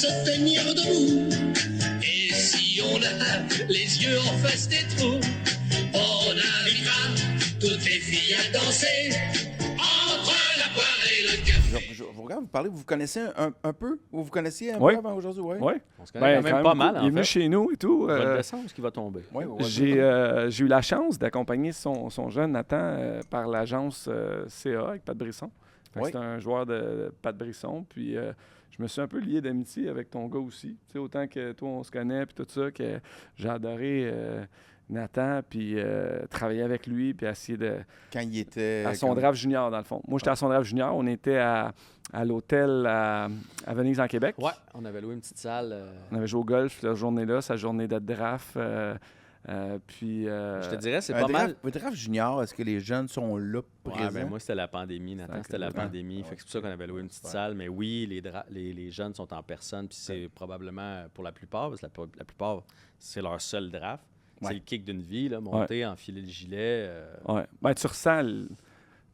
se tenir debout. Et si on a les yeux en face des trous, on invitera toutes les filles à danser entre la poire et le café. Je vous regarde, vous parlez, vous connaissez un peu? Vous connaissiez un Oui. peu avant aujourd'hui? Oui. Oui. On se connaît quand même pas mal, Il est en venu fait. chez nous et tout. On va le descendre, ce qui va tomber. J'ai eu la chance d'accompagner son jeune Nathan par l'agence CA avec Pat Brisson. Fait que Oui. c'est un joueur de Pat Brisson. Puis je me suis un peu lié d'amitié avec ton gars aussi. Tu sais, autant que toi, on se connaît, puis tout ça, que j'ai adoré Nathan, puis travailler avec lui, puis essayer de... Quand il était... À son draft junior, dans le fond. Moi, j'étais à son draft junior. On était à l'hôtel à Venise, en Québec. Ouais, on avait loué une petite salle. On avait joué au golf la journée-là, sa journée de draft. Puis... Je te dirais, c'est un pas draft, mal. Un draft junior, est-ce que les jeunes sont là Ouais, présents? ben moi, c'était la pandémie, Nathan. C'était la pandémie. Fait que c'est pour ça qu'on avait loué une petite salle. Mais oui, les jeunes sont en personne. Puis c'est probablement pour la plupart, parce que la plupart, c'est leur seul draft. Ouais. C'est le kick d'une vie, là, monter, enfiler le gilet. Ouais. Ben, tu ressens, tu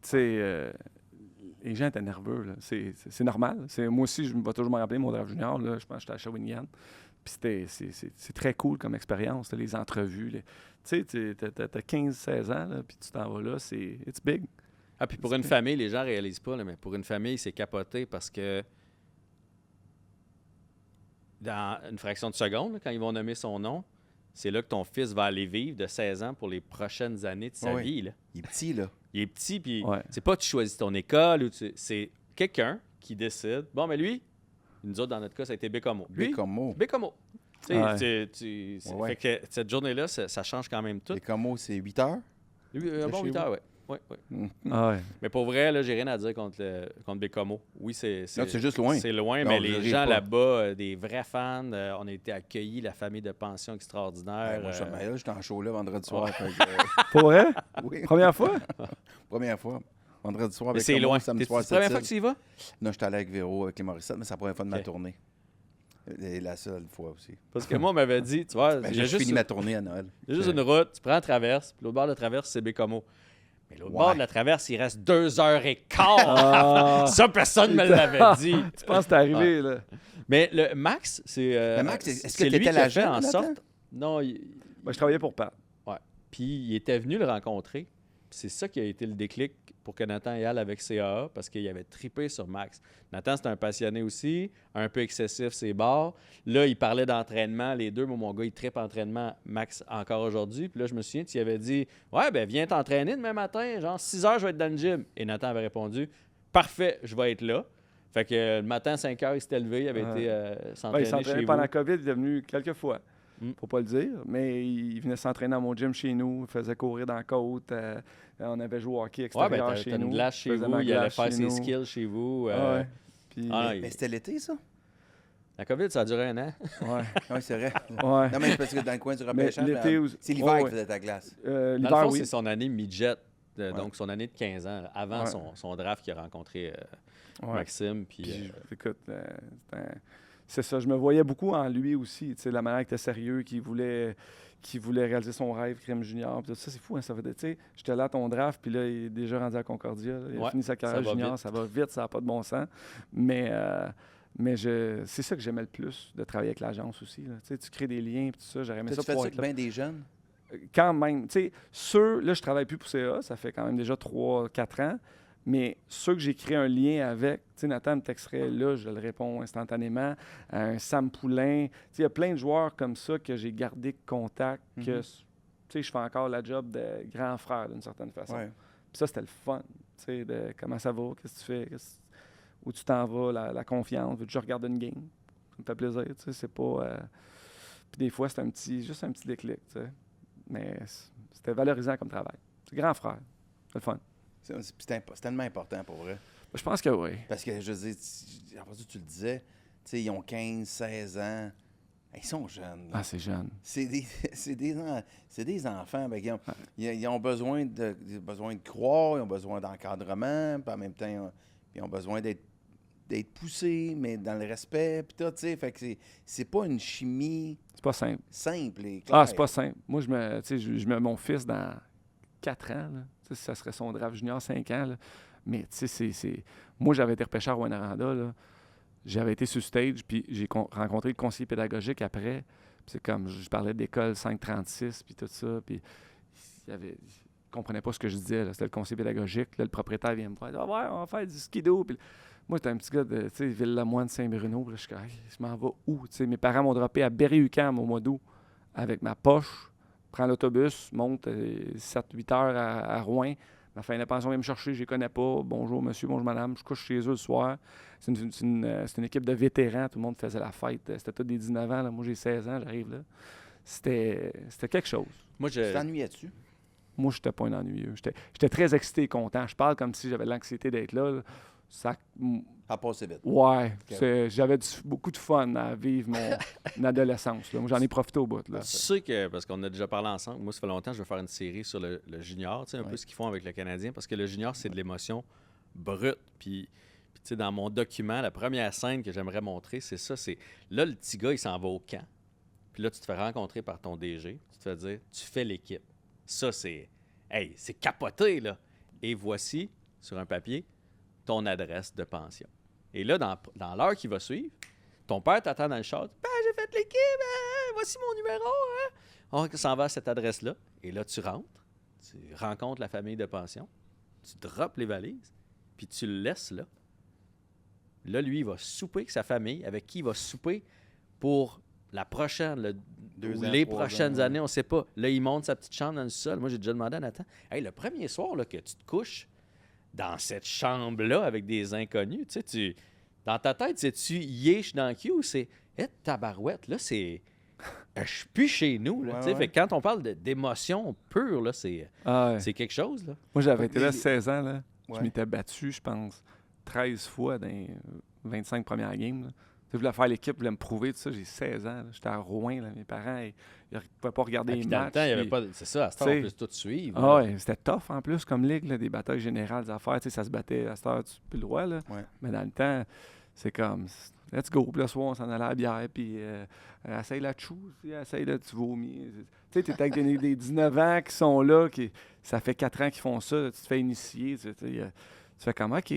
sais, les gens étaient nerveux, là. C'est normal. Moi aussi, je vais toujours me rappeler mon draft junior, là. Je pense que j'étais à Shawinigan. Puis c'est très cool comme expérience, là, les entrevues. Tu sais, t'as 15-16 ans, là, puis tu t'en vas là, it's big. Ah, puis pour une famille, les gens ne réalisent pas, là, mais pour une famille, c'est capoté parce que dans une fraction de seconde, là, quand ils vont nommer son nom, c'est là que ton fils va aller vivre de 16 ans pour les prochaines années de sa vie. Là. Il est petit, là. Il est petit, puis Ouais. c'est pas que tu choisis ton école, c'est quelqu'un qui décide. Bon, mais lui, nous autres, dans notre cas, ça a été Bécomo. Lui, Bécomo. Bécomo. Tu sais, Ouais. Ouais. Fait que cette journée-là, ça change quand même tout. Bécomo, c'est 8 heures? Lui, un bon chez 8 vous? heures, ouais. Ah ouais. Mais pour vrai, là, j'ai rien à dire contre Bécomo. Oui, c'est Non, c'est juste loin. C'est loin, Non, mais je les ris gens pas. là-bas, des vrais fans, on a été accueillis, la famille de pension extraordinaire. Moi, j'étais en show là vendredi soir. Fait que, Pour vrai? oui, Première fois? première fois. Vendredi soir mais avec c'est Bécomo, loin. samedi C'est soir, la première Sept-Îles. fois que tu y vas? Non, j'étais allé avec Véro, avec les Morissette, mais c'est la première fois de ma Ok. tournée. Et la seule fois aussi. Parce que moi, on m'avait dit, tu vois, Ben, il y a j'ai juste, fini ma tournée à Noël. il y a juste une route, tu prends la traverse, puis l'autre bord de la traverse, c'est Bécomo. Mais l'autre bord de la traverse, il reste 2h15. Ah. Ça, personne ne me l'avait dit. Tu penses que t'es arrivé, là? Mais le Max, c'est. Mais Max, est-ce que c'est lui t'étais qui a fait l'agent, en Nathan? sorte. Non, Ben, je travaillais pour Pat. ouais. Puis il était venu le rencontrer. Puis c'est ça qui a été le déclic pour que Nathan y aille avec CAA, parce qu'il avait trippé sur Max. Nathan, c'est un passionné aussi, un peu excessif, ses bars. Là, il parlait d'entraînement, les deux. Moi, mon gars, il trippe entraînement, Max, encore aujourd'hui. Puis là, je me souviens, tu y avais dit « Ouais, ben viens t'entraîner demain matin, genre 6 heures, je vais être dans le gym. » Et Nathan avait répondu « Parfait, je vais être là. » Fait que le matin, à 5 heures, il s'était levé, il avait été Ben, s'entraîner il s'entraînait chez pendant vous. la COVID, il est venu quelques fois. Mm. Faut pas le dire, mais il venait s'entraîner dans mon gym chez nous, il faisait courir dans la côte, on avait joué au hockey Ouais, extérieur ben chez t'as nous. une glace je chez faisais vous, ma il allait glace faire chez ses nous. skills chez vous. Ah ouais. Puis, Ah, Mais c'était l'été, ça? La COVID, ça a duré un an. ouais. Oui, c'est vrai. Ouais. Non, mais c'est parce que dans le coin du Mais repêchage, l'été aussi. c'est l'hiver Ouais, qui ouais. faisait ta glace. Dans le L'hiver, fond, oui. c'est son année midget, donc son année de 15 ans, là, avant Ouais. son draft qu'il a rencontré Ouais. Maxime. Puis, Puis, écoute, c'est ça. Je me voyais beaucoup en lui aussi. Tu sais, la manière qu'il était sérieux, qu'il voulait réaliser son rêve, Crème Junior. Puis ça, c'est fou. Hein, ça fait, tu sais, j'étais là à ton draft, puis là, il est déjà rendu à Concordia. Là. Il a Ouais, fini sa ça carrière va junior. vite. Ça va vite, ça n'a pas de bon sens. Mais c'est ça que j'aimais le plus, de travailler avec l'agence aussi. Là. Tu sais, tu crées des liens, puis tout ça. J'aurais aimé Tu ça fais pouvoir ça être avec là. bien des jeunes? Quand même. Tu sais, là, je travaille plus pour CA. Ça fait quand même déjà 3-4 ans. Mais ceux que j'ai créé un lien avec, tu sais, Nathan me texterait là, je le réponds instantanément. Un Sam Poulain. Tu sais, il y a plein de joueurs comme ça que j'ai gardé contact, que, tu sais, je fais encore la job de grand frère d'une certaine façon. Ouais. Puis ça, c'était le fun, tu sais, de comment ça va, qu'est-ce que tu fais, où tu t'en vas, la confiance, veux-tu que je regarde une game? Ça me fait plaisir, tu sais, c'est pas... Puis des fois, c'est juste un petit déclic, tu sais. Mais c'était valorisant comme travail. C'est grand frère, c'est le fun. C'est tellement important pour vrai. Je pense que oui. Parce que, je veux dire, après ça, tu le disais, tu sais, ils ont 15, 16 ans. Ils sont jeunes. là. Ah, c'est jeune. C'est des enfants. Ben, ils ont besoin de croire, ils ont besoin d'encadrement, puis en même temps, ils ont besoin d'être poussés, mais dans le respect, puis tout, tu sais. Fait que c'est pas une chimie C'est pas simple. simple et claire. Ah, c'est pas simple. Moi, je mets mon fils dans 4 ans, là. Tu sais, ça serait son draft junior 5 ans, là. Mais, tu sais, moi, j'avais été repêché à Rwanda, là. j'avais été sur stage, puis j'ai rencontré le conseiller pédagogique après. Puis c'est comme, je parlais d'école 536, puis tout ça, puis il comprenait pas ce que je disais. Là. C'était le conseiller pédagogique. Là, le propriétaire vient me voir. Ah ouais, on va faire du skido. Puis moi, j'étais un petit gars de Ville-la-Moine, Saint-Bruno. Là, je suis comme, hey, je m'en vais où? T'sais, mes parents m'ont droppé à Berry-UQAM au mois d'août avec ma poche. Prends l'autobus, monte 7-8 heures à Rouen. Ma fin de pension vient me chercher, je les connais pas. Bonjour monsieur, bonjour madame. Je couche chez eux le soir. C'est une équipe de vétérans. Tout le monde faisait la fête. C'était tous des 19 ans. Là. Moi, j'ai 16 ans, j'arrive là. C'était quelque chose. Moi, Tu t'ennuyais-tu? Moi, je n'étais pas un ennuyeux. J'étais très excité et content. Je parle comme si j'avais l'anxiété d'être là. Là. Ça passait vite. Ouais. Okay. J'avais beaucoup de fun à vivre mon adolescence. Là. Moi, j'en ai profité au bout. Là. Tu sais que, parce qu'on a déjà parlé ensemble, moi, ça fait longtemps que je veux faire une série sur le junior, tu sais, un peu ce qu'ils font avec le Canadien, parce que le junior, c'est de l'émotion brute. Puis tu sais, dans mon document, la première scène que j'aimerais montrer, c'est ça. C'est là, le petit gars, il s'en va au camp. Puis là, tu te fais rencontrer par ton DG. Tu te fais dire, tu fais l'équipe. Ça, c'est capoté, là. Et voici, sur un papier, ton adresse de pension. Et là, dans l'heure qui va suivre, ton père t'attend dans le char. Ben, j'ai fait l'équipe, voici mon numéro. Hein? On s'en va à cette adresse-là. Et là, tu rentres, tu rencontres la famille de pension, tu droppes les valises, puis tu le laisses là. Là, lui, il va souper avec sa famille, avec qui il va souper pour la prochaine, les prochaines années, on ne sait pas. Là, il monte sa petite chambre dans le sol. Moi, j'ai déjà demandé à Nathan, hey, le premier soir là, que tu te couches dans cette chambre-là avec des inconnus, tu sais, dans ta tête, c'est-tu yesh dans le cul ou c'est tabarouette, là, c'est. Je suis plus chez nous. Là, Fait que quand on parle d'émotion pure, là, c'est quelque chose. Là. Moi, j'avais été là 16 ans. Là. Je m'étais battu, je pense, 13 fois dans les 25 premières games. Là. Je voulais faire l'équipe, je voulais me prouver, tout ça. J'ai 16 ans. J'étais à Rouen. Là. Mes parents, ils ne pouvaient pas regarder les matchs. Dans le temps, il y avait pas. C'est ça, à cette heure, on peut tout suivre. Ah ouais, c'était tough en plus comme ligue, là, des batailles générales, des affaires. Ça se battait à cette heure, tu n'as plus le droit. Là. Ouais. Mais dans le temps, c'est comme, let's go. Puis le soir, on s'en allait à la bière. Puis essaye la chou, essaye là, tu vomis. Tu sais, tu es avec des 19 ans qui sont là, ça fait 4 ans qu'ils font ça. Tu te fais initier. Tu fais comme, OK,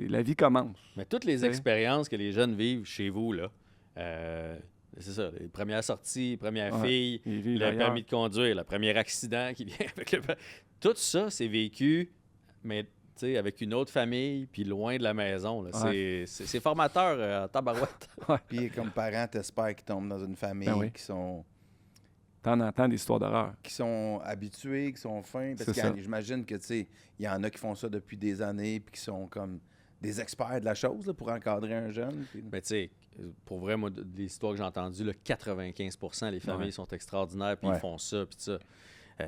la vie commence. Mais toutes les expériences que les jeunes vivent chez vous, là, c'est ça, les premières sorties, les premières filles, le permis de conduire, le premier accident qui vient avec le... Tout ça, c'est vécu, mais avec une autre famille, puis loin de la maison. Là. C'est formateur en tabarouette. Puis comme parent, t'espères qu'ils tombent dans une famille qui sont... T'en entends des histoires d'horreur. Qui sont habitués, qui sont fins. Parce que j'imagine que, tu sais, il y en a qui font ça depuis des années puis qui sont comme des experts de la chose là, pour encadrer un jeune. Puis... Ben, tu sais, pour vrai, moi, des histoires que j'ai entendues, là, 95% des familles sont extraordinaires puis ils font ça, puis ça.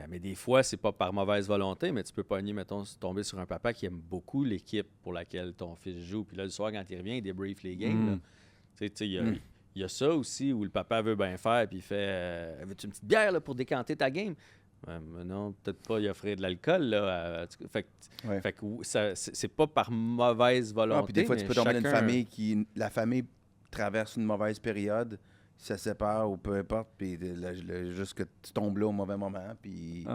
Mais des fois, c'est pas par mauvaise volonté, mais tu peux pogner, mettons, tomber sur un papa qui aime beaucoup l'équipe pour laquelle ton fils joue. Puis là, le soir, quand il revient, il débrief les games. Tu sais, il y a ça aussi où le papa veut bien faire, puis il fait veux-tu une petite bière là, pour décanter ta game? Mais non, peut-être pas y offrir de l'alcool. Là, fait que c'est pas par mauvaise volonté. Puis des fois, tu peux tomber dans une famille la famille traverse une mauvaise période, ça se sépare ou peu importe, puis juste que tu tombes là au mauvais moment, puis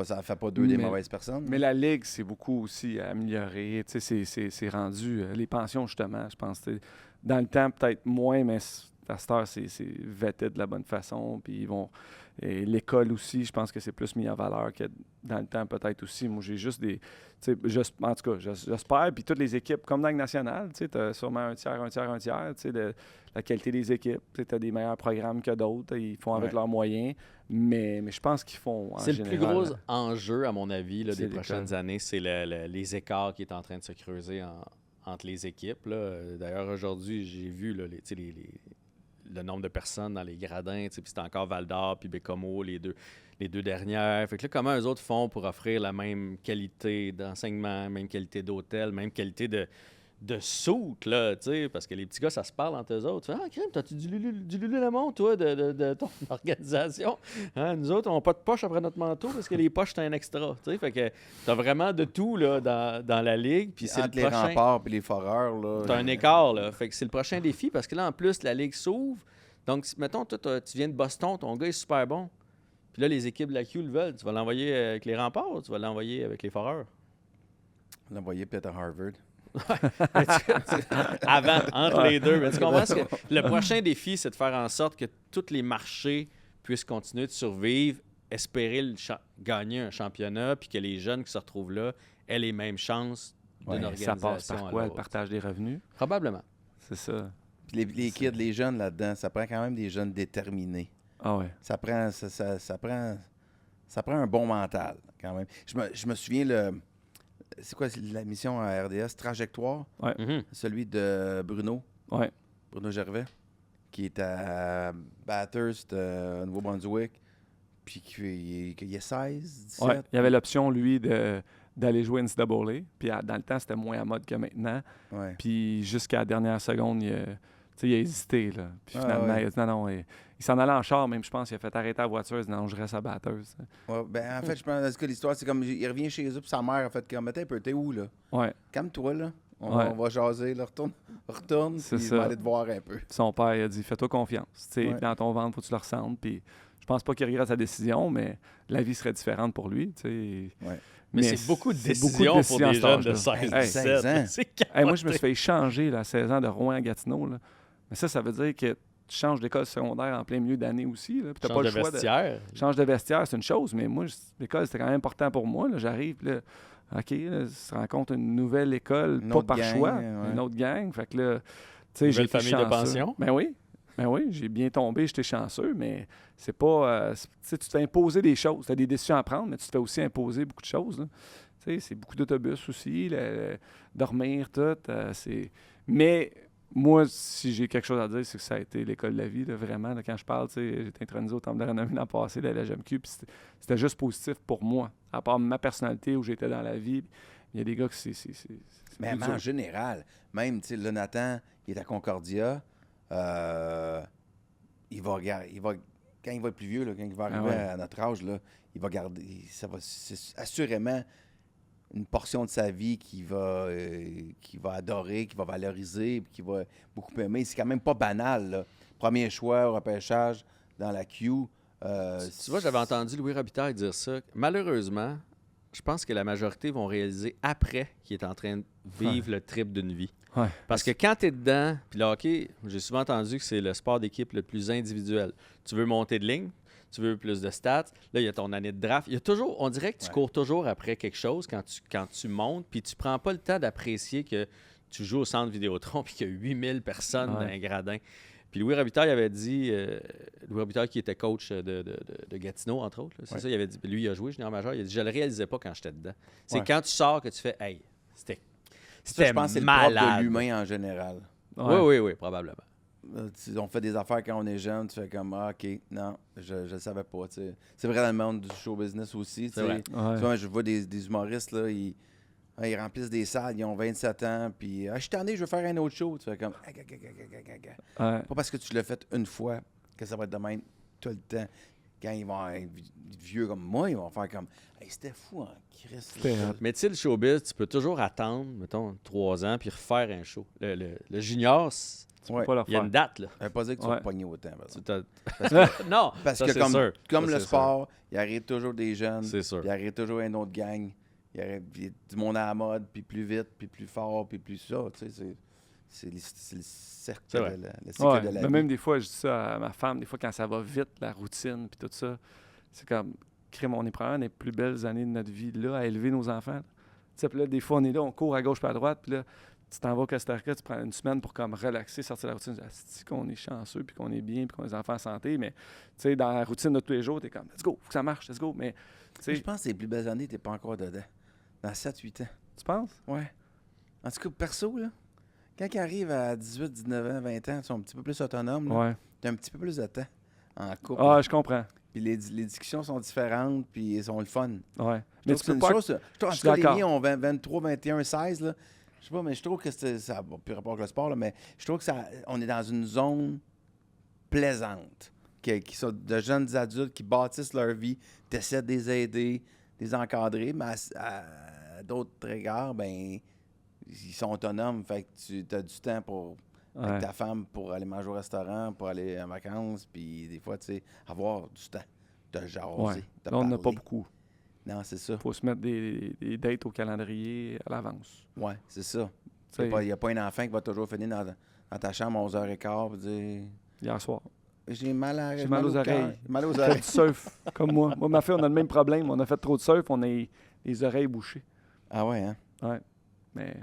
ça fait pas des mauvaises personnes. Mais la Ligue, c'est beaucoup aussi à améliorer. C'est rendu les pensions, justement, je pense. Dans le temps, peut-être moins, mais à cette heure, c'est vêté de la bonne façon. Puis et l'école aussi, je pense que c'est plus mis en valeur que dans le temps, peut-être aussi. Moi, j'ai juste des... en tout cas, j'espère. Puis toutes les équipes, comme dans le national, tu as sûrement un tiers de la qualité des équipes. Tu as des meilleurs programmes que d'autres. Ils font avec leurs moyens. Mais je pense qu'ils font, en général... C'est le plus gros enjeu, à mon avis, là, des prochaines années. C'est les écarts qui est en train de se creuser entre les équipes. Là. D'ailleurs, aujourd'hui, j'ai vu là, le nombre de personnes dans les gradins, puis c'est encore Val-d'Or, puis Bécomo, les deux dernières. Fait que là, comment eux autres font pour offrir la même qualité d'enseignement, même qualité d'hôtel, même qualité de soute, là, tu sais, parce que les petits gars, ça se parle entre eux autres. Tu fais, crème, t'as-tu du Lululemon, toi, de ton organisation? Hein? Nous autres, on n'a pas de poche après notre manteau parce que les poches, c'est un extra, tu sais. Fait que t'as vraiment de tout, là, dans la ligue. Puis c'est entre les remparts et les foreurs, là. T'as un écart, là. Fait que c'est le prochain défi parce que là, en plus, la ligue s'ouvre. Donc, mettons, toi, tu viens de Boston, ton gars est super bon. Puis là, les équipes de la Q le veulent. Tu vas l'envoyer avec les remparts ou tu vas l'envoyer avec les foreurs? L'envoyer peut-être à Harvard. Avant, entre les deux. Mais tu comprends que le prochain défi, c'est de faire en sorte que tous les marchés puissent continuer de survivre, espérer gagner un championnat, puis que les jeunes qui se retrouvent là aient les mêmes chances d'une Ça organisation passe par à quoi? Le l'autre. partage des revenus? Probablement. C'est ça. Puis les kids, les jeunes là-dedans, ça prend quand même des jeunes déterminés. Ah ouais. Ça prend un bon mental, quand même. Je me souviens, c'est quoi la mission à RDS? Trajectoire, Mhm. celui de Bruno Gervais, qui est à Bathurst, au Nouveau-Brunswick, puis qu'il est 16, 17. Ouais. Il y avait l'option, lui, d'aller jouer NCAA. Puis dans le temps, c'était moins à mode que maintenant. Ouais. Puis jusqu'à la dernière seconde, il a hésité. Là. Puis finalement, il a dit non. Il s'en allait en char, même, je pense. Il a fait arrêter la voiture. Il a dit non, je reste à Bathurst. Ouais, ben, en fait, je pense que l'histoire, c'est comme il revient chez eux, puis sa mère a fait comme, attends un peu, t'es où, là? Ouais. Calme-toi, là. On Ouais. va jaser, là. Retourne, C'est puis ça. je vais aller te voir un peu. Puis son père, il a dit fais-toi confiance. Ouais. Dans ton ventre, faut que tu le ressentes. Puis je pense pas qu'il regrette sa décision, mais la vie serait différente pour lui. Ouais. Mais c'est beaucoup de c'est décisions pour à des cet jeunes de âge-là. 16, Hey, 17. 16 ans. C'est Hey, moi, je me capoté. suis fait échanger là, à 16 ans de Rouen à Gatineau. Là. Mais ça veut dire que tu changes d'école secondaire en plein milieu d'année aussi. Là, puis t'as Change pas le de choix vestiaire. Change de vestiaire, c'est une chose, mais moi, l'école, c'était quand même important pour moi. Là. J'arrive, là, OK, là, tu te rencontres une nouvelle école, Une pas autre par gang, choix, ouais. une autre gang. Fait que là, tu sais, Nouvelle j'ai été famille de chanceux. pension. Ben oui, j'ai bien tombé, j'étais chanceux, mais c'est pas... tu sais, tu te fais imposer des choses. Tu as des décisions à prendre, mais tu te fais aussi imposer beaucoup de choses. Là. Tu sais, c'est beaucoup d'autobus aussi, dormir, tout. Mais moi, si j'ai quelque chose à dire, c'est que ça a été l'école de la vie, là, vraiment. Là, quand je parle, tu sais, j'ai été intronisé au Temple de renommée l'an passé, de la GMQ, puis c'était juste positif pour moi. À part ma personnalité, où j'étais dans la vie, il y a des gars que c'est Mais plus en dur. général, même, tu sais, là, Nathan, il est à Concordia. Il va, quand il va être plus vieux, là, quand il va arriver ouais. à notre âge, là, il va garder. C'est assurément une portion de sa vie qu'il va adorer, qu'il va valoriser, puis qu'il va beaucoup aimer. C'est quand même pas banal, là. Premier choix au repêchage dans la queue. Tu vois, j'avais entendu Louis Robitaille dire ça. Malheureusement, je pense que la majorité vont réaliser après qu'il est en train de vivre le trip d'une vie. Ouais. Parce que quand tu es dedans, puis le hockey, j'ai souvent entendu que c'est le sport d'équipe le plus individuel. Tu veux monter de ligne, tu veux plus de stats. Là, il y a ton année de draft. Il y a toujours, on dirait que tu cours toujours après quelque chose quand tu montes, puis tu prends pas le temps d'apprécier que tu joues au centre Vidéotron puis qu'il y a 8000 personnes dans un gradin. Puis Louis Robitaille avait dit, Louis Robitaille qui était coach de Gatineau, entre autres, là, c'est ça, il avait dit, puis lui, il a joué junior majeur, il a dit, je le réalisais pas quand j'étais dedans. C'est quand tu sors que tu fais, hey, Ça, c'était je pense que c'est le propre malade. de l'humain en général. Oui, probablement. On fait des affaires quand on est jeune, tu fais comme, ah, OK, non, je le savais pas. T'sais. C'est vrai dans le monde du show business aussi. C'est vrai. Ouais. Tu vois, je vois des humoristes, là, ils remplissent des salles, ils ont 27 ans, puis je suis tanné, je veux faire un autre show. Tu fais comme, Ouais. pas parce que tu l'as fait une fois que ça va être de même tout le temps. Quand ils vont être vieux comme moi, ils vont faire comme, hey, c'était fou en Christ. C'était hot. Mais tu sais, le showbiz, tu peux toujours attendre, mettons, 3 ans, puis refaire un show. Le junior, Ouais. Pas le il y a faire. une date, là. Ça veut pas dire que tu vas Ouais. te pogner autant. par exemple. Non, Parce ça, que c'est comme sûr. le c'est sport, il arrive toujours des jeunes, C'est sûr. il arrive toujours une autre gang, il arrive du monde à la mode, puis plus vite, puis plus fort, puis plus ça. Tu sais, c'est le cercle, C'est vrai. le cycle Ouais, de la mais vie. même des fois, je dis ça à ma femme, des fois quand ça va vite, la routine, puis tout ça, c'est comme, crime, on est probablement des plus belles années de notre vie là, à élever nos enfants. Tu sais, puis là, des fois, on est là, on court à gauche puis à droite, puis là, tu t'en vas au Costa Rica, tu prends une semaine pour comme relaxer, sortir de la routine. C'est qu'on est chanceux, puis qu'on est bien, puis qu'on a des enfants en santé, mais tu sais, dans la routine de tous les jours, t'es comme, let's go, faut que ça marche, let's go, mais tu sais, Je pense que les plus belles années, t'es pas encore dedans. Dans 7-8 ans. tu penses? Ouais. En tout cas, perso, là, quand ils arrivent à 18, 19 ans, 20 ans, ils sont un petit peu plus autonomes. Là. Ouais. T'as un petit peu plus de temps en couple. Ah, je comprends. Puis les discussions sont différentes, puis elles sont le fun. Ouais. Mais Mais tu tu peux une pas... chose, je trouve, en je tout cas, suis les d'accord. miens ont 23, 21, 16, là. Je sais pas, mais je trouve que ça n'a plus rapport avec le sport, là, mais je trouve que on est dans une zone plaisante, qui sont de jeunes adultes qui bâtissent leur vie, tu essaies de les aider, de les encadrer, mais à d'autres égards, ben ils sont autonomes, fait que tu as du temps pour Ouais. avec ta femme pour aller manger au restaurant, pour aller en vacances, puis des fois, tu sais, avoir du temps de jaser, Ouais. de Là, on n'a pas parler. beaucoup. Non, c'est ça. Faut se mettre des dates au calendrier à l'avance. Ouais, c'est ça. sais, Il n'y a pas un enfant qui va toujours finir dans ta chambre à 11h15 et dire hier soir. j'ai mal à J'ai mal aux au cœur, oreilles. mal aux Fait oreilles. du surf, comme moi. Moi, ma fille, on a le même problème. On a fait trop de surf, on a les oreilles bouchées. Ah ouais, hein? Ouais. Mais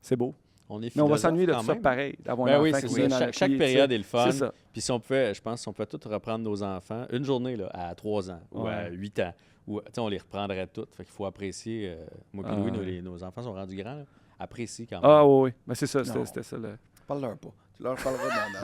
c'est beau. On est Mais on va philosophe s'ennuyer de quand tout ça même. pareil, d'avoir Ben un oui, enfant c'est qui ça. vient dans Chaque l'appui, période tu sais. est le fun. C'est ça. Puis si on pouvait, je pense, si on pouvait tout reprendre nos enfants, une journée là, à 3 ans ou à Ouais. 8 ans, ou, tu sais, on les reprendrait toutes. Fait qu'il faut apprécier. Moi et Ah, Louis, ouais. nos enfants sont rendus grands. Là. Apprécie quand même. Ah oui, oui. Ben, c'est ça, Non. c'était ça. Parle-leur pas. Tu leur parleras dans